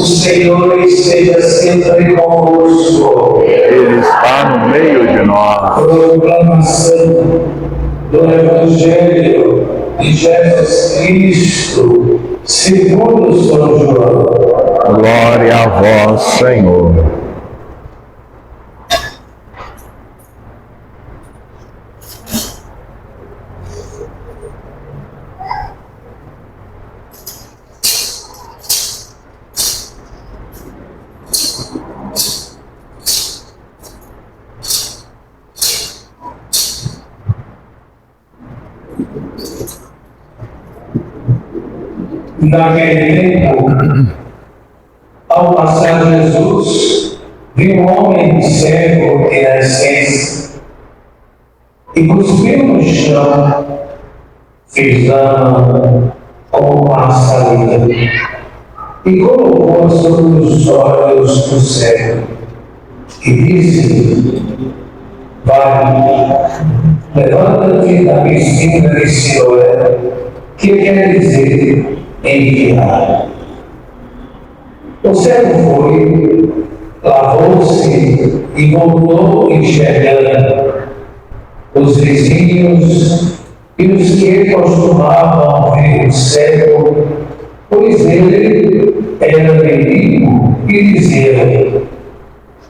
Senhor esteja sempre convosco. Ele está no meio de nós. Proclamação do Evangelho de Jesus Cristo, segundo São João. Glória a vós, Senhor. Naquele tempo, ao passar Jesus, viu um homem cego de nascença e cuspiu no chão, pisando com uma saliva, e colocou sobre os olhos do cego e disse: vai, levanta-te da piscina de Siloé, que quer dizer enviar. O cego foi, lavou-se e voltou enxergando. Os vizinhos e os que costumavam ver o cego, pois ele era menino, e diziam: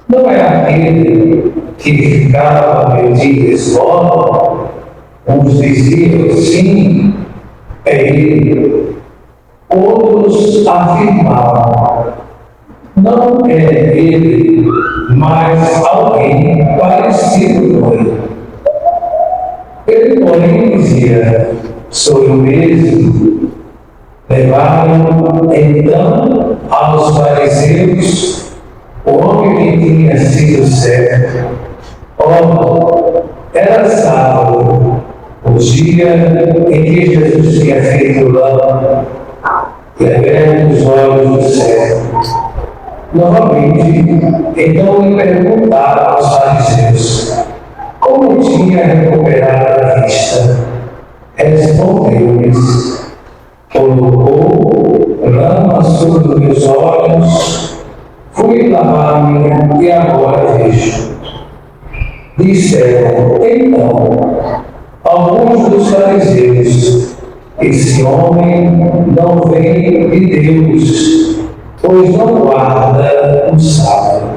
não é aquele que ficava meio de esmola? Uns diziam: sim, é ele. Outros afirmavam: não é ele, mas alguém parecido com ele. Ele, porém, dizia: sou eu mesmo. Levaram então aos fariseus o homem que tinha sido cego. Ora, era sábado, o dia em que Jesus tinha feito o lama e aberto os olhos do cego. Novamente, então lhe perguntaram aos fariseus como tinha recuperado a vista. Respondeu-lhes: colocou lama sobre os meus olhos, fui lavar-me e agora vejo. Disseram então alguns dos fariseus: esse homem não vem de Deus, pois não guarda o sábado.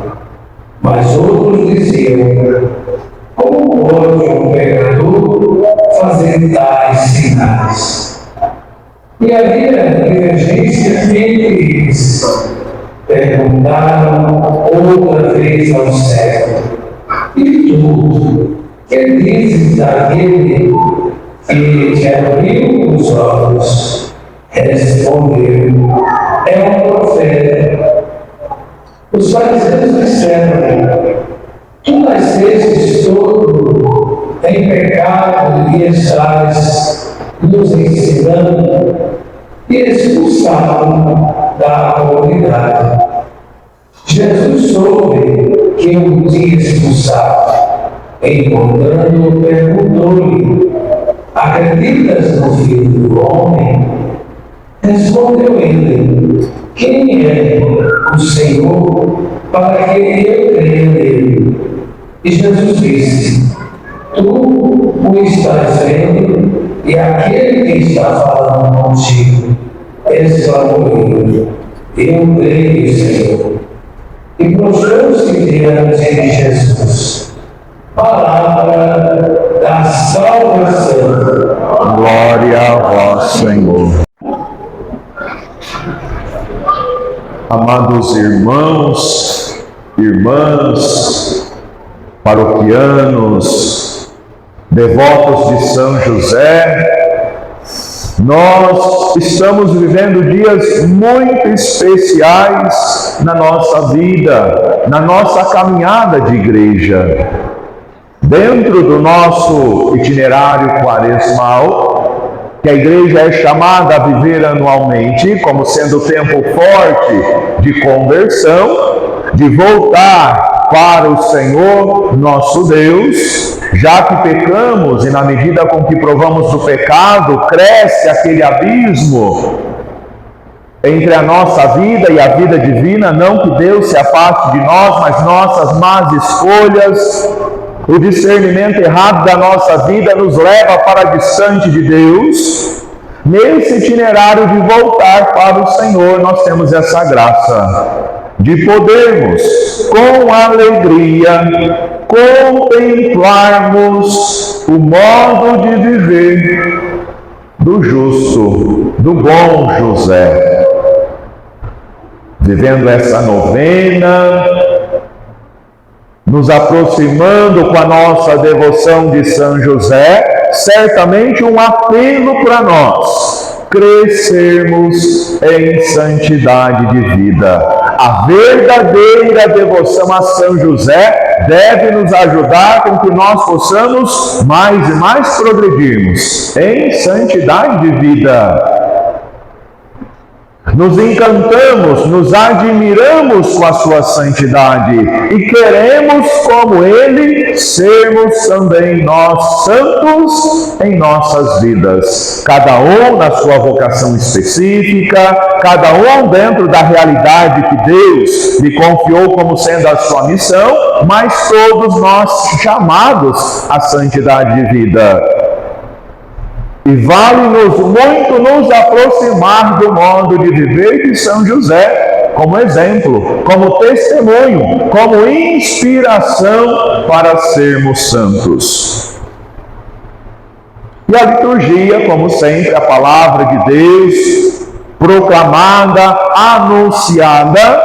Mas outros diziam: como pode um pecador fazer tais sinais? E havia divergência entre eles. Perguntaram outra vez ao cego: e tu, que dizes daquele que te abriu os olhos? Respondeu: é um profeta. Os fariseus disseram: tu nascestes todo em pecado e estás nos ensinando, e expulsaram da comunidade. Jesus soube que o tinha expulsado. Encontrando-o, perguntou-lhe: acreditas no Filho do Homem? Respondeu ele: quem é o Senhor para que eu creia nele? E Jesus disse: tu o estás vendo, e aquele que está falando contigo. Exclamou ele: eu creio, Senhor. E prostrou-se diante de Jesus. Palavra da salvação. Glória a vós, Senhor. Amados irmãos, irmãs, paroquianos, devotos de São José, nós estamos vivendo dias muito especiais na nossa vida, na nossa caminhada de igreja. Dentro do nosso itinerário quaresmal, que a igreja é chamada a viver anualmente, como sendo tempo forte de conversão, de voltar para o Senhor nosso Deus, já que pecamos e na medida com que provamos do pecado, cresce aquele abismo entre a nossa vida e a vida divina, não que Deus se afaste de nós, mas nossas más escolhas, o discernimento errado da nossa vida nos leva para distante de Deus. Nesse itinerário de voltar para o Senhor, nós temos essa graça de podermos, com alegria, contemplarmos o modo de viver do justo, do bom José. Vivendo essa novena, nos aproximando com a nossa devoção de São José, certamente um apelo para nós crescermos em santidade de vida. A verdadeira devoção a São José deve nos ajudar com que nós possamos mais e mais progredirmos em santidade de vida. Nos encantamos, nos admiramos com a sua santidade e queremos, como Ele, sermos também nós santos em nossas vidas. Cada um na sua vocação específica, cada um dentro da realidade que Deus lhe confiou como sendo a sua missão, mas todos nós chamados à santidade de vida. E vale-nos muito nos aproximar do modo de viver de São José, como exemplo, como testemunho, como inspiração para sermos santos. E a liturgia, como sempre, a palavra de Deus, proclamada, anunciada,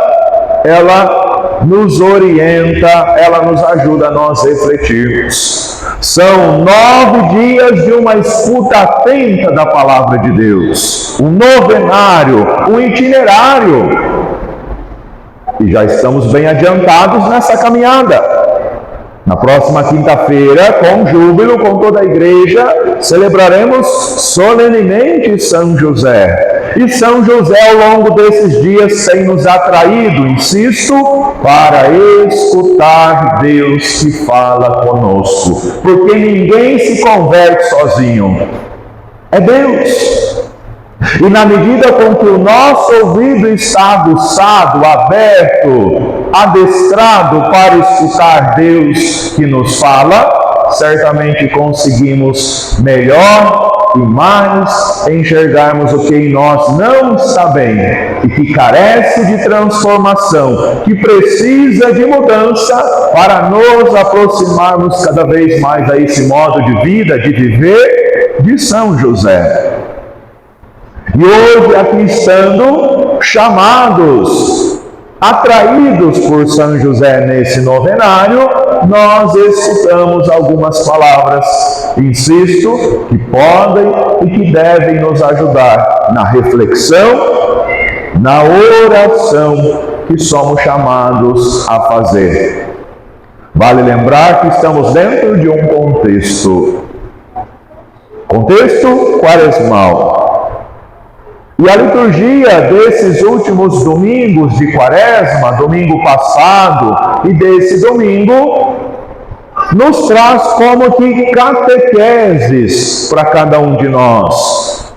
ela nos orienta, ela nos ajuda a nós refletirmos. São 9 dias de uma escuta atenta da palavra de Deus, um novenário, um itinerário. E já estamos bem adiantados nessa caminhada. Na próxima quinta-feira, com júbilo, com toda a igreja, celebraremos solenemente São José. E São José, ao longo desses dias, tem nos atraído, insisto, para escutar Deus que fala conosco. Porque ninguém se converte sozinho. É Deus. E na medida com que o nosso ouvido está aguçado, aberto, adestrado para escutar Deus que nos fala, certamente conseguimos melhor e mais enxergarmos o que em nós não está bem e que carece de transformação, que precisa de mudança para nos aproximarmos cada vez mais a esse modo de vida, de viver de São José. E hoje, aqui estando, chamados, atraídos por São José nesse novenário, nós escutamos algumas palavras, insisto, que podem e que devem nos ajudar na reflexão, na oração que somos chamados a fazer. Vale lembrar que estamos dentro de um contexto quaresmal. E a liturgia desses últimos domingos de Quaresma, domingo passado e desse domingo, nos traz como que catequeses para cada um de nós.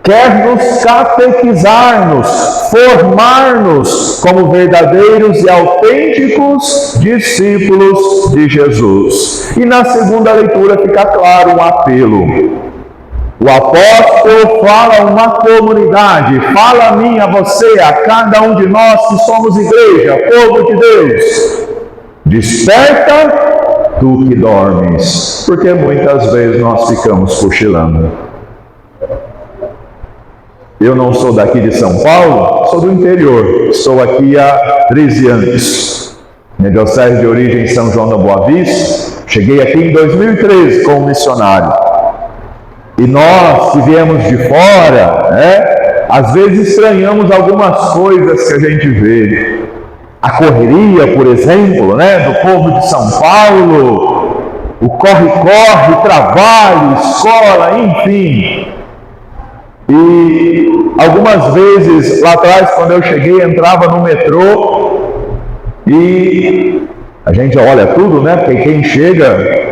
Quer nos catequizar-nos, formar-nos como verdadeiros e autênticos discípulos de Jesus. E na segunda leitura fica claro um apelo. O apóstolo fala a uma comunidade, fala a mim, a você, a cada um de nós que somos igreja, povo de Deus. Desperta, tu que dormes, porque muitas vezes nós ficamos cochilando. Eu não sou daqui de São Paulo, sou do interior, estou aqui há 13 anos. Minha diocese de origem em São João da Boa Vista, cheguei aqui em 2013 como missionário. E nós que viemos de fora, às vezes estranhamos algumas coisas que a gente vê. A correria, por exemplo, do povo de São Paulo, o corre-corre, trabalho, escola, enfim. E algumas vezes, lá atrás, quando eu cheguei, entrava no metrô e a gente olha tudo, porque quem chega...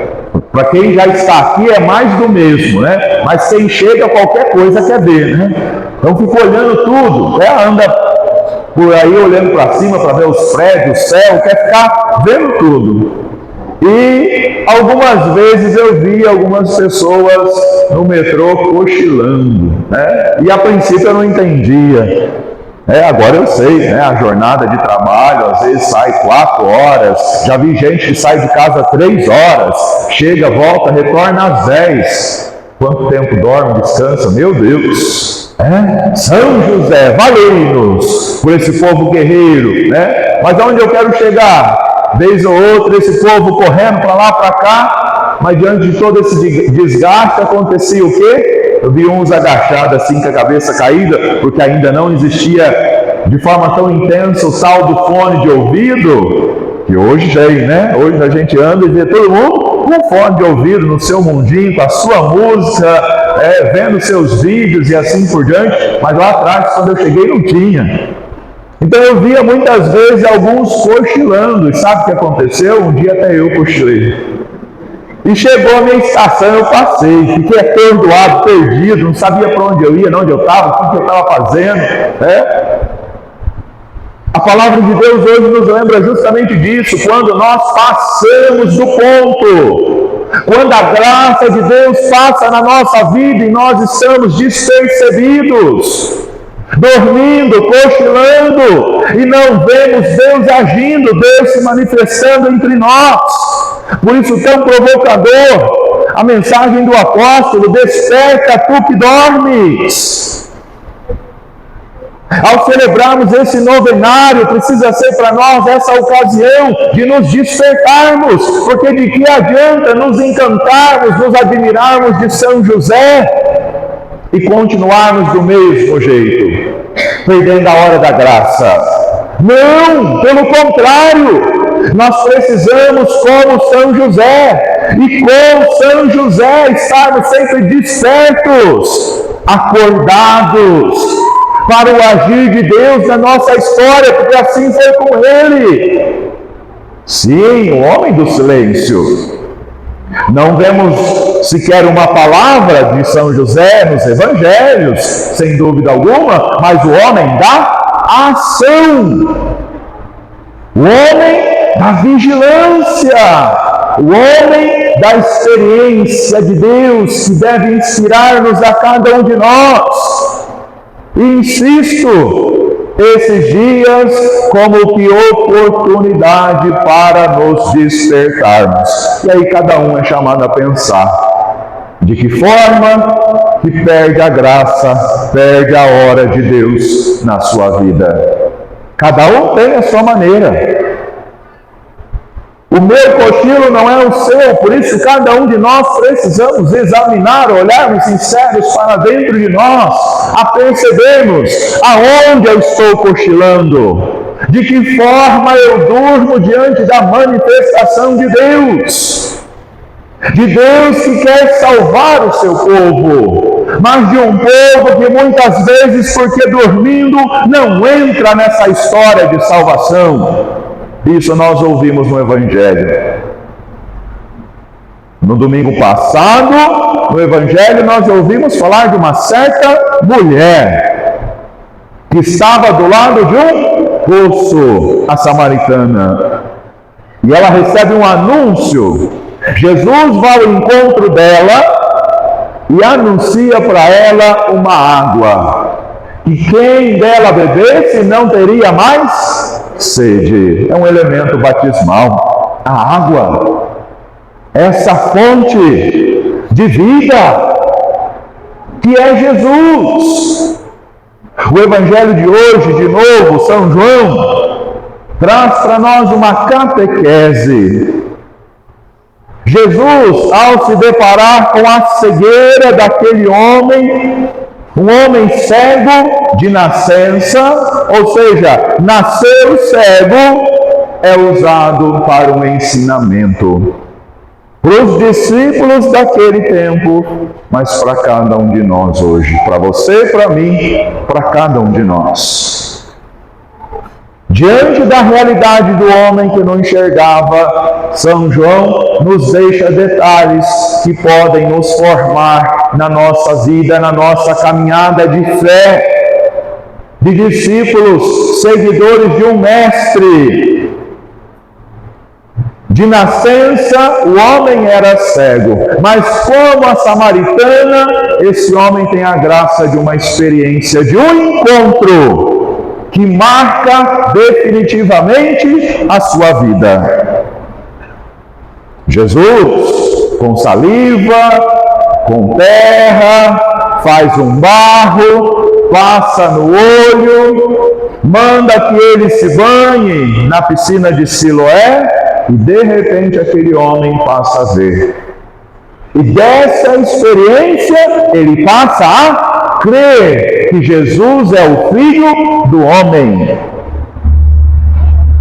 Para quem já está aqui é mais do mesmo, mas quem chega qualquer coisa quer ver, Então fica olhando tudo, anda por aí olhando para cima para ver os prédios, o céu, quer ficar vendo tudo. E algumas vezes eu vi algumas pessoas no metrô cochilando, né? E a princípio eu não entendia. Agora eu sei, né? A jornada de trabalho às vezes sai 4 horas, já vi gente que sai de casa 3 horas, chega, volta, retorna às 10. Quanto tempo dorme, descansa? Meu Deus! São José, valei-nos por esse povo guerreiro, né? Mas aonde eu quero chegar? Vez ou outra, esse povo correndo para lá, para cá, mas diante de todo esse desgaste, acontecia o quê? Eu vi uns agachados assim, com a cabeça caída, porque ainda não existia de forma tão intensa o tal do fone de ouvido, que hoje tem, né? Hoje a gente anda e vê todo mundo com fone de ouvido no seu mundinho, com a sua música, vendo seus vídeos e assim por diante, mas lá atrás, quando eu cheguei, não tinha. Então eu via muitas vezes alguns cochilando, e sabe o que aconteceu? Um dia até eu cochilei. E chegou a minha estação, eu passei, fiquei atordoado, perdido, não sabia para onde eu ia, onde eu estava, o que eu estava fazendo. A palavra de Deus hoje nos lembra justamente disso, quando nós passamos do ponto, quando a graça de Deus passa na nossa vida e nós estamos despercebidos, dormindo, cochilando, e não vemos Deus agindo, Deus se manifestando entre nós. Por isso, tão provocador, a mensagem do apóstolo: desperta tu que dormes. Ao celebrarmos esse novenário, precisa ser para nós essa ocasião de nos despertarmos, porque de que adianta nos encantarmos, nos admirarmos de São José e continuarmos do mesmo jeito, perdendo a hora da graça? Não, pelo contrário, nós precisamos, como São José, e com São José estarmos sempre despertos, acordados para o agir de Deus na nossa história, porque assim foi com ele. Sim, o homem do silêncio. Não vemos sequer uma palavra de São José nos evangelhos, sem dúvida alguma, mas o homem da ação, o homem da vigilância, o homem da experiência de Deus, que deve inspirar-nos a cada um de nós. E insisto, esses dias como que oportunidade para nos despertarmos. E aí cada um é chamado a pensar de que forma que perde a graça, perde a hora de Deus na sua vida. Cada um tem a sua maneira. O meu cochilo não é o seu, por isso cada um de nós precisamos examinar, olharmos sinceros para dentro de nós, a percebermos aonde eu estou cochilando, de que forma eu durmo diante da manifestação de Deus que quer salvar o seu povo, mas de um povo que muitas vezes, porque dormindo, não entra nessa história de salvação. Isso nós ouvimos no Evangelho. No domingo passado, no Evangelho, nós ouvimos falar de uma certa mulher que estava do lado de um poço, a samaritana. E ela recebe um anúncio. Jesus vai ao encontro dela e anuncia para ela uma água. E quem dela bebesse não teria mais sede. É um elemento batismal. A água, essa fonte de vida que é Jesus. O Evangelho de hoje, de novo, São João, traz para nós uma catequese. Jesus, ao se deparar com a cegueira daquele homem, um homem cego de nascença, ou seja, nasceu cego, é usado para um ensinamento para os discípulos daquele tempo, mas para cada um de nós hoje, para você, para mim, para cada um de nós. Diante da realidade do homem que não enxergava, São João nos deixa detalhes que podem nos formar na nossa vida, na nossa caminhada de fé, de discípulos, seguidores de um mestre. De nascença, o homem era cego, mas como a samaritana, esse homem tem a graça de uma experiência, de um encontro que marca definitivamente a sua vida. Jesus, com saliva, com terra, faz um barro, passa no olho, manda que ele se banhe na piscina de Siloé, e de repente aquele homem passa a ver. E dessa experiência ele passa a crer que Jesus é o Filho do homem.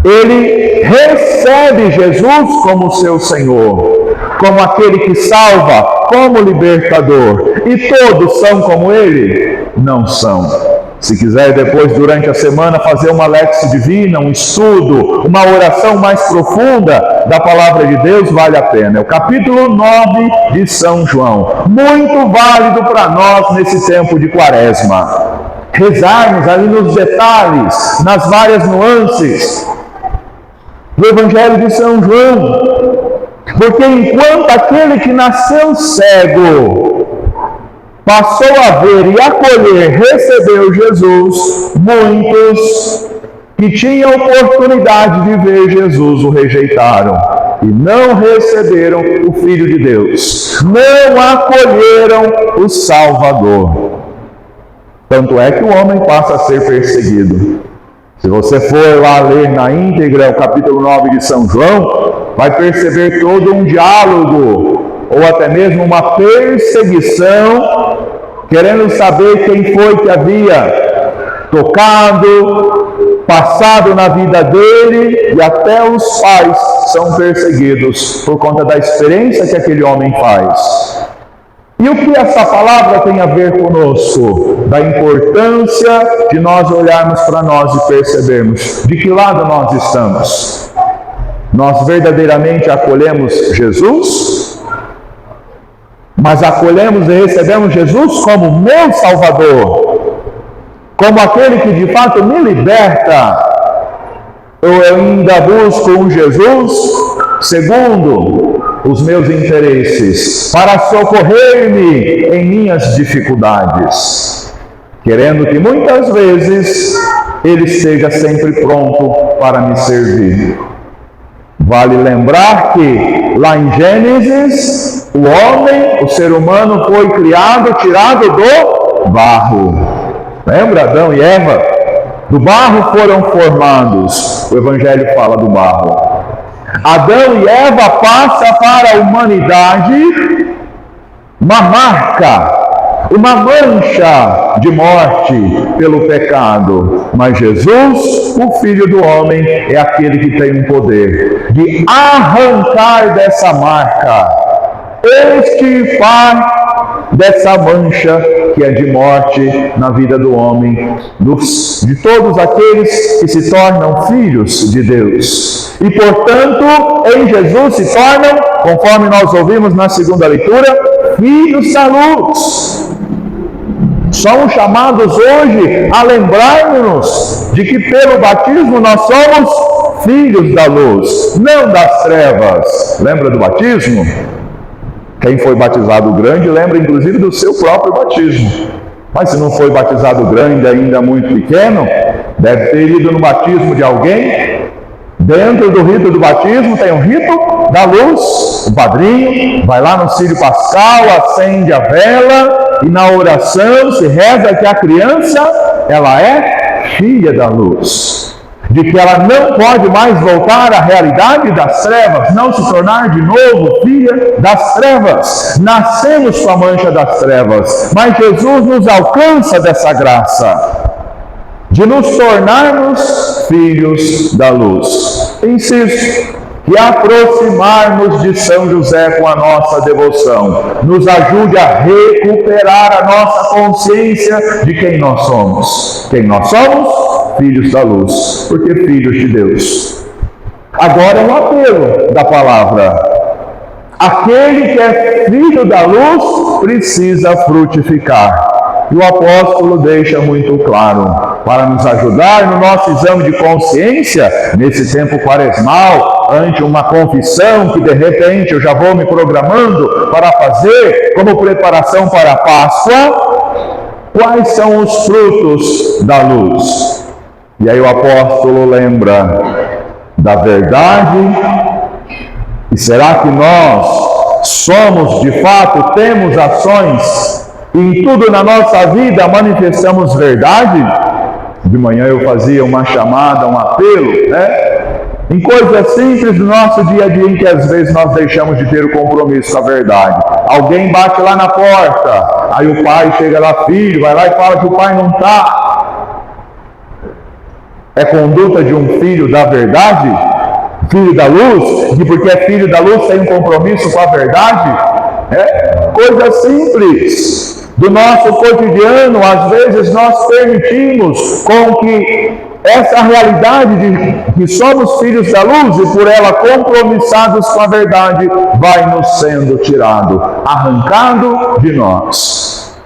Ele recebe Jesus como seu Senhor, como aquele que salva, como libertador. E todos são como ele? Não são. Se quiser depois, durante a semana, fazer uma Lexio Divina, um estudo, uma oração mais profunda da Palavra de Deus, vale a pena. É o capítulo 9 de São João. Muito válido para nós nesse tempo de Quaresma. Rezarmos ali nos detalhes, nas várias nuances do Evangelho de São João. Porque enquanto aquele que nasceu cego passou a ver e acolher, recebeu Jesus, muitos que tinham oportunidade de ver Jesus o rejeitaram e não receberam o Filho de Deus, não acolheram o Salvador. Tanto é que o homem passa a ser perseguido. Se você for lá ler na íntegra o capítulo 9 de São João, vai perceber todo um diálogo, ou até mesmo uma perseguição, querendo saber quem foi que havia tocado, passado na vida dele, e até os pais são perseguidos por conta da experiência que aquele homem faz. E o que essa palavra tem a ver conosco? Da importância de nós olharmos para nós e percebermos de que lado nós estamos. Nós verdadeiramente acolhemos Jesus? Mas acolhemos e recebemos Jesus como meu Salvador, como aquele que de fato me liberta. Eu ainda busco um Jesus segundo os meus interesses, para socorrer-me em minhas dificuldades, querendo que muitas vezes Ele esteja sempre pronto para me servir. Vale lembrar que lá em Gênesis, o homem, o ser humano, foi criado, tirado do barro. Lembra Adão e Eva? Do barro foram formados. O Evangelho fala do barro. Adão e Eva passa para a humanidade uma marca, uma mancha de morte pelo pecado. Mas Jesus, o Filho do Homem, é aquele que tem o poder de arrancar dessa marca, extirpar dessa mancha que é de morte na vida do homem, de todos aqueles que se tornam filhos de Deus. E, portanto, em Jesus se tornam, conforme nós ouvimos na segunda leitura, filhos da luz. Somos chamados hoje a lembrar-nos de que pelo batismo nós somos filhos da luz, não das trevas. Lembra do batismo? Quem foi batizado grande lembra inclusive do seu próprio batismo. Mas se não foi batizado grande, ainda muito pequeno, deve ter ido no batismo de alguém. Dentro do rito do batismo tem o rito da luz. O padrinho vai lá no círio pascal, acende a vela e na oração se reza que a criança, ela é filha da luz. De que ela não pode mais voltar à realidade das trevas, não se tornar de novo filha das trevas. Nascemos com a mancha das trevas, mas Jesus nos alcança dessa graça de nos tornarmos filhos da luz. Insisto, que aproximarmos de São José com a nossa devoção nos ajude a recuperar a nossa consciência de quem nós somos. Quem nós somos? filhos da luz, porque filhos de Deus. Agora é um apelo da palavra. Aquele que é filho da luz precisa frutificar. E o apóstolo deixa muito claro, para nos ajudar no nosso exame de consciência, nesse tempo quaresmal, ante uma confissão que de repente eu já vou me programando para fazer como preparação para a Páscoa. Quais são os frutos da luz? E aí o apóstolo lembra da verdade. E será que nós somos, de fato, temos ações e em tudo na nossa vida manifestamos verdade? De manhã eu fazia uma chamada, um apelo, né? Em coisas simples do nosso dia a dia em que às vezes nós deixamos de ter o compromisso com a verdade. Alguém bate lá na porta, aí o pai chega lá, filho, vai lá e fala que o pai não está. É conduta de um filho da verdade? Filho da luz? E porque é filho da luz tem um compromisso com a verdade? É coisa simples do nosso cotidiano. Às vezes nós permitimos com que essa realidade de que somos filhos da luz e por ela compromissados com a verdade vai nos sendo tirado, arrancado de nós.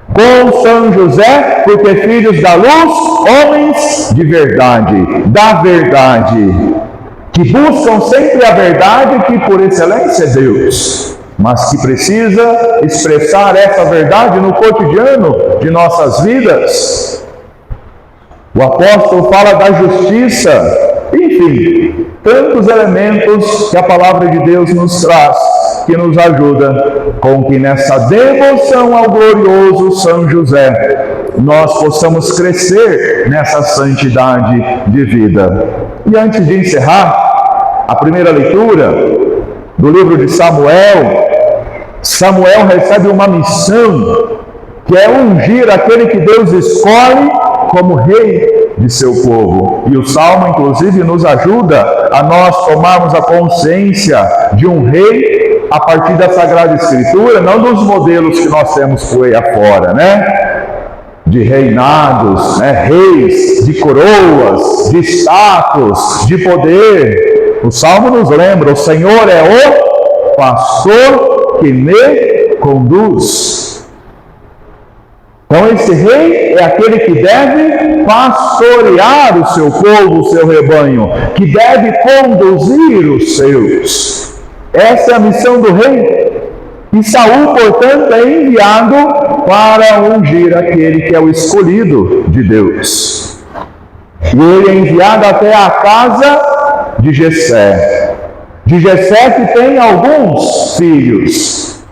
Com São José, porque filhos da luz, homens de verdade, da verdade, que buscam sempre a verdade, que por excelência é Deus, mas que precisa expressar essa verdade no cotidiano de nossas vidas. O apóstolo fala da justiça, enfim, tantos elementos que a palavra de Deus nos traz, que nos ajuda com que nessa devoção ao glorioso São José, nós possamos crescer nessa santidade de vida. E antes de encerrar a primeira leitura do livro de Samuel, Samuel recebe uma missão, que é ungir aquele que Deus escolhe como rei de seu povo. E o Salmo, inclusive, nos ajuda a nós tomarmos a consciência de um rei a partir da Sagrada Escritura, não dos modelos que nós temos por aí afora, né? De reinados, né? Reis, de coroas, de status, de poder. O Salmo nos lembra, o Senhor é o pastor que me conduz. Então esse rei é aquele que deve pastorear o seu povo, o seu rebanho, que deve conduzir os seus. Essa é a missão do rei. E Saul, portanto, é enviado para ungir aquele que é o escolhido de Deus. E ele é enviado até a casa de Jessé. De Jessé que tem alguns filhos.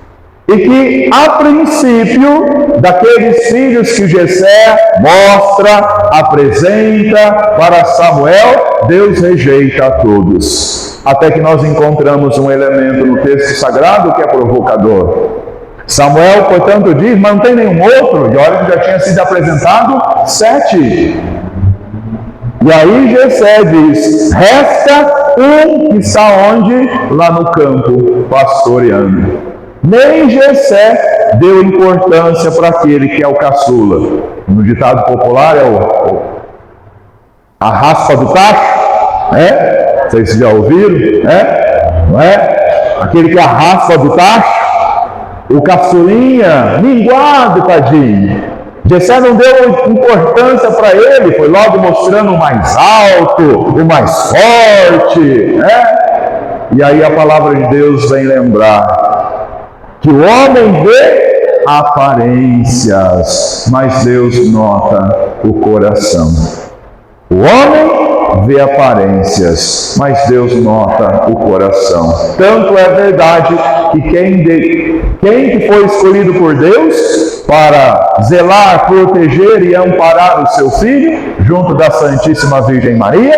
E que, a princípio, daqueles filhos que Jessé mostra, apresenta para Samuel, Deus rejeita a todos. Até que nós encontramos um elemento no texto sagrado que é provocador. Samuel, portanto, diz, mas não tem nenhum outro, e olha que já tinha sido apresentado 7. E aí Jessé diz, resta um que está onde? Lá no campo, pastoreando. Nem Jessé deu importância para aquele que é o caçula. No ditado popular é a raspa do tacho, né? Vocês já ouviram, né? Não é? Aquele que é a raspa do tacho, o caçulinha, minguado, tadinho. Jessé não deu importância para ele, foi logo mostrando o mais alto, o mais forte, né? E aí a palavra de Deus vem lembrar que o homem vê aparências, mas Deus nota o coração. O homem vê aparências, mas Deus nota o coração. Tanto é verdade que quem que foi escolhido por Deus para zelar, proteger e amparar o seu filho, junto da Santíssima Virgem Maria,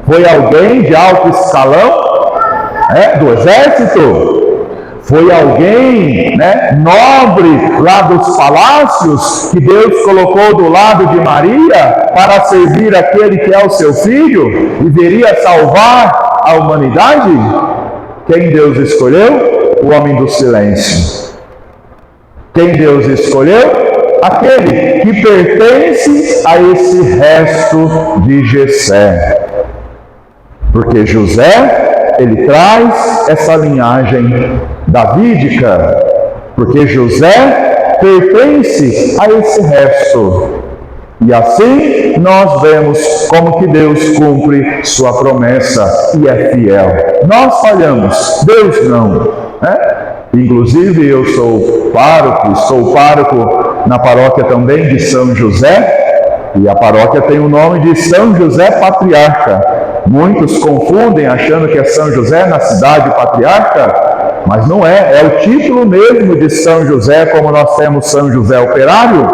foi alguém de alto escalão, do exército. Foi alguém, nobre lá dos palácios, que Deus colocou do lado de Maria para servir aquele que é o seu filho e viria salvar a humanidade? Quem Deus escolheu? O homem do silêncio. Quem Deus escolheu? aquele que pertence a esse resto de Jessé. Porque José, ele traz essa linhagem davídica, porque José pertence a esse resto. E assim nós vemos como que Deus cumpre sua promessa e é fiel. Nós falhamos, Deus não, né? Inclusive eu sou pároco na paróquia também de São José, e a paróquia tem o nome de São José Patriarca. Muitos confundem achando que é São José na cidade patriarca, mas não é, é o título mesmo de São José, como nós temos São José Operário,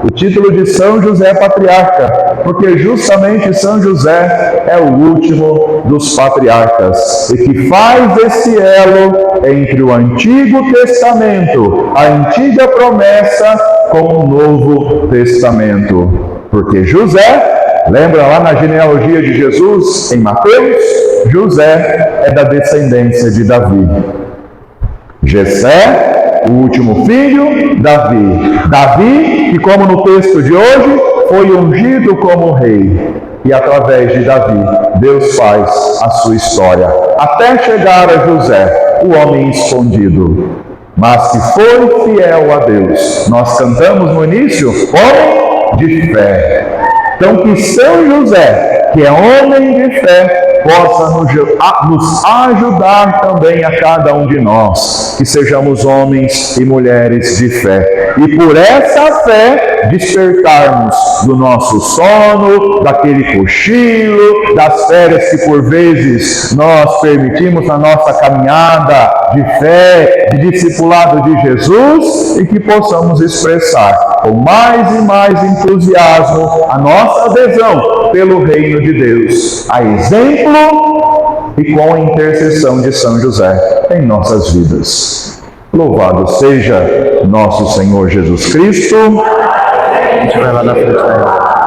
o título de São José Patriarca, porque justamente São José é o último dos patriarcas, e que faz esse elo entre o Antigo Testamento, a antiga promessa, com o Novo Testamento. Porque José, lembra lá na genealogia de Jesus, em Mateus, José é da descendência de Davi. Jessé, o último filho, Davi. Davi, que como no texto de hoje, foi ungido como rei. E através de Davi, Deus faz a sua história. Até chegar a José, o homem escondido, mas que foi fiel a Deus. Nós cantamos no início, homem de fé. Então que São José, que é homem de fé, possa nos ajudar também a cada um de nós, que sejamos homens e mulheres de fé. E por essa fé, despertarmos do nosso sono, daquele cochilo, das férias que por vezes nós permitimos na nossa caminhada de fé, de discipulado de Jesus, e que possamos expressar com mais e mais entusiasmo a nossa adesão pelo reino de Deus, a exemplo e com a intercessão de São José em nossas vidas. Louvado seja nosso Senhor Jesus Cristo. A gente vai lá na frente, né?